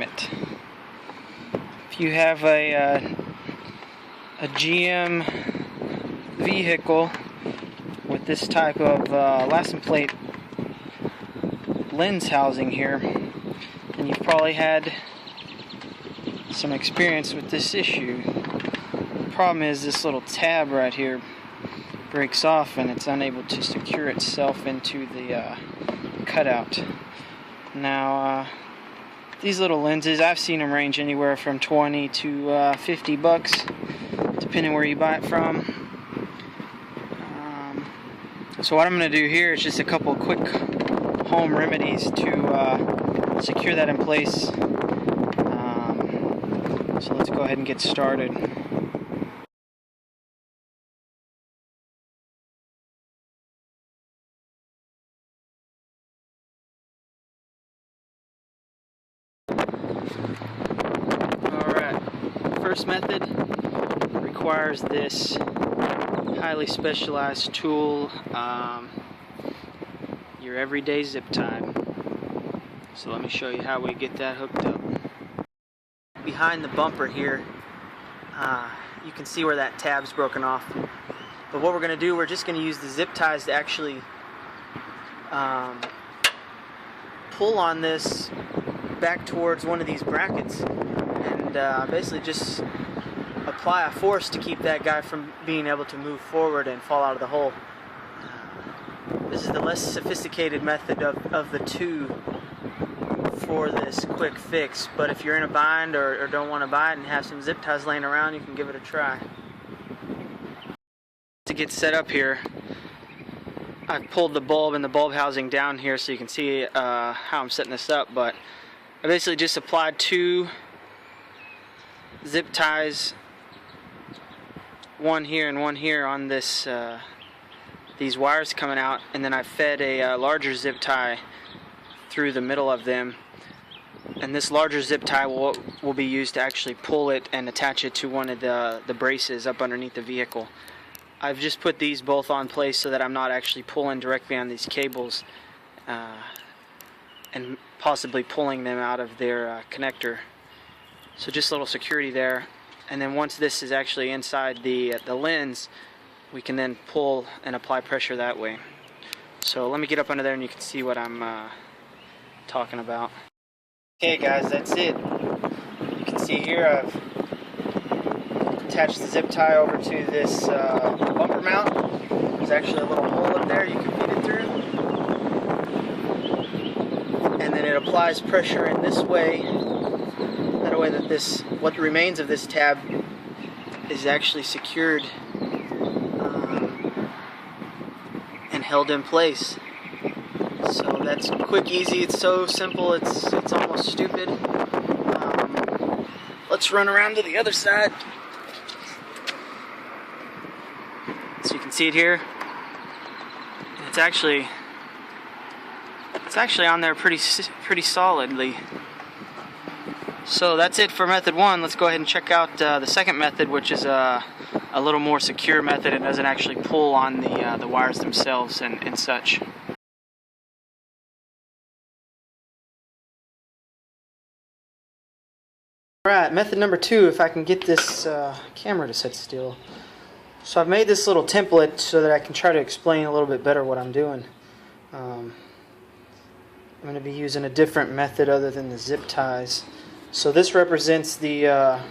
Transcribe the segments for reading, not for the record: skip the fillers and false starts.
it. If you have a GM vehicle with this type of license plate lens housing here, then you've probably had some experience with this issue. The problem is this little tab right here breaks off and it's unable to secure itself into the cutout. Now these little lenses, I've seen them range anywhere from 20 to 50 bucks depending where you buy it from. So what I'm going to do here is just a couple of quick home remedies to secure that in place. So let's go ahead and get started. Alright, first method requires this highly specialized tool, your everyday zip tie. So let me show you how we get that hooked up. Behind the bumper here, you can see where that tab's broken off. But what we're going to do, we're just going to use the zip ties to actually pull on this back towards one of these brackets and basically just apply a force to keep that guy from being able to move forward and fall out of the hole. This is the less sophisticated method of the two for this quick fix, but if you're in a bind or don't want to buy it and have some zip ties laying around, you can give it a try. To get set up here, I've pulled the bulb and the bulb housing down here so you can see how I'm setting this up, but I basically just applied 2 zip ties, one here and one here on this these wires coming out, and then I fed a larger zip tie through the middle of them, and this larger zip tie will be used to actually pull it and attach it to one of the braces up underneath the vehicle. I've just put these both on place so that I'm not actually pulling directly on these cables and possibly pulling them out of their connector. So just a little security there, and then once this is actually inside the lens, we can then pull and apply pressure that way. So let me get up under there and you can see what I'm talking about. Okay guys, that's it. You can see here I've attached the zip tie over to this bumper mount. There's actually a little hole up there you can feed it through. And then it applies pressure in this way. That way that this, what remains of this tab is actually secured and held in place. So that's quick, easy, it's so simple, it's almost stupid. Let's run around to the other side. So you can see it here. It's actually on there pretty solidly. So that's it for method 1. Let's go ahead and check out the second method, which is a little more secure method. It doesn't actually pull on the wires themselves and such. Alright, method number 2, if I can get this camera to sit still. So I've made this little template so that I can try to explain a little bit better what I'm doing. I'm going to be using a different method other than the zip ties. So this represents the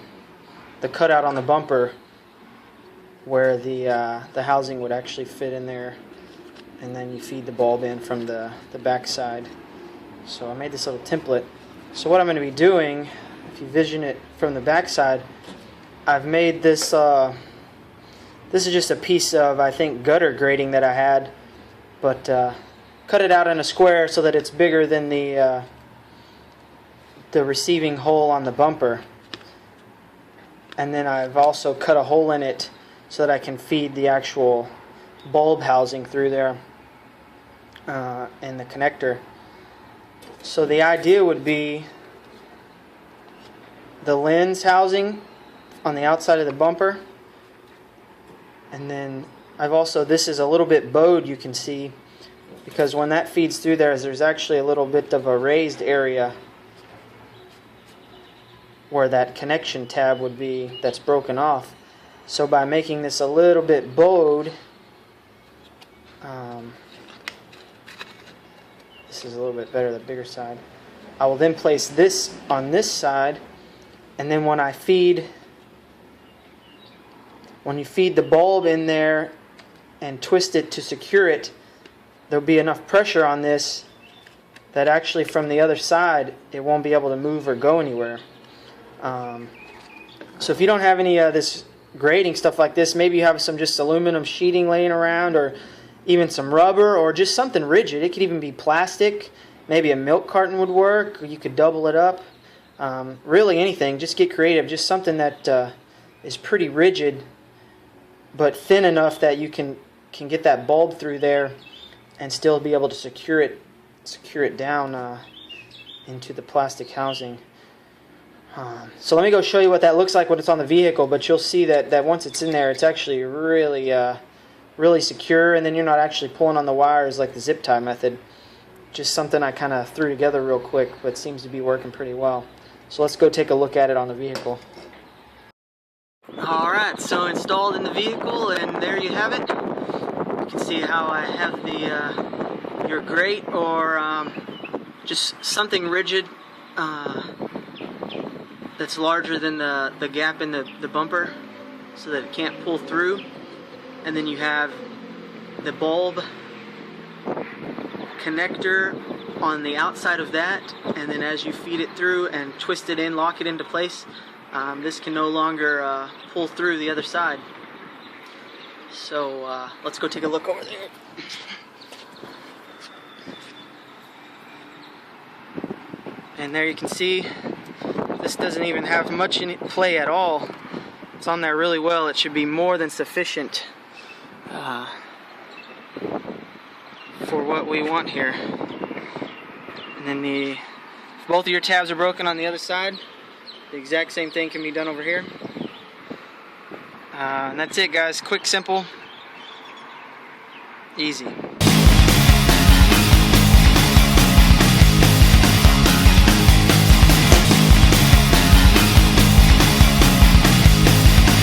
cutout on the bumper where the housing would actually fit in there, and then you feed the bulb in from the back side. So I made this little template. So what I'm going to be doing, if you vision it from the back side, I've made this this is just a piece of, I think, gutter grating that I had, but cut it out in a square so that it's bigger than the receiving hole on the bumper. And then I've also cut a hole in it so that I can feed the actual bulb housing through there and the connector. So the idea would be the lens housing on the outside of the bumper, and then I've also, this is a little bit bowed, you can see, because when that feeds through there's actually a little bit of a raised area where that connection tab would be that's broken off. So by making this a little bit bowed, this is a little bit better, the bigger side. I will then place this on this side, and then when you feed the bulb in there and twist it to secure it, there'll be enough pressure on this that actually from the other side it won't be able to move or go anywhere. So if you don't have any this grating stuff like this, maybe you have some just aluminum sheeting laying around, or even some rubber, or just something rigid. It could even be plastic. Maybe a milk carton would work, or you could double it up. Really anything, just get creative. Just something that is pretty rigid but thin enough that you can get that bulb through there and still be able to secure it down into the plastic housing. So let me go show you what that looks like when it's on the vehicle, but you'll see that once it's in there, it's actually really secure, and then you're not actually pulling on the wires like the zip tie method. Just something I kind of threw together real quick, but seems to be working pretty well. So let's go take a look at it on the vehicle. Alright, so installed in the vehicle, and there you have it. You can see how I have your grate, or just something rigid that's larger than the gap in the bumper, so that it can't pull through. And then you have the bulb connector on the outside of that, and then as you feed it through and twist it in, lock it into place, this can no longer pull through the other side. So let's go take a look over there. And there you can see this doesn't even have much in play at all. It's on there really well. It should be more than sufficient for what we want here. And then if both of your tabs are broken on the other side, the exact same thing can be done over here. And that's it, guys. Quick, simple, easy.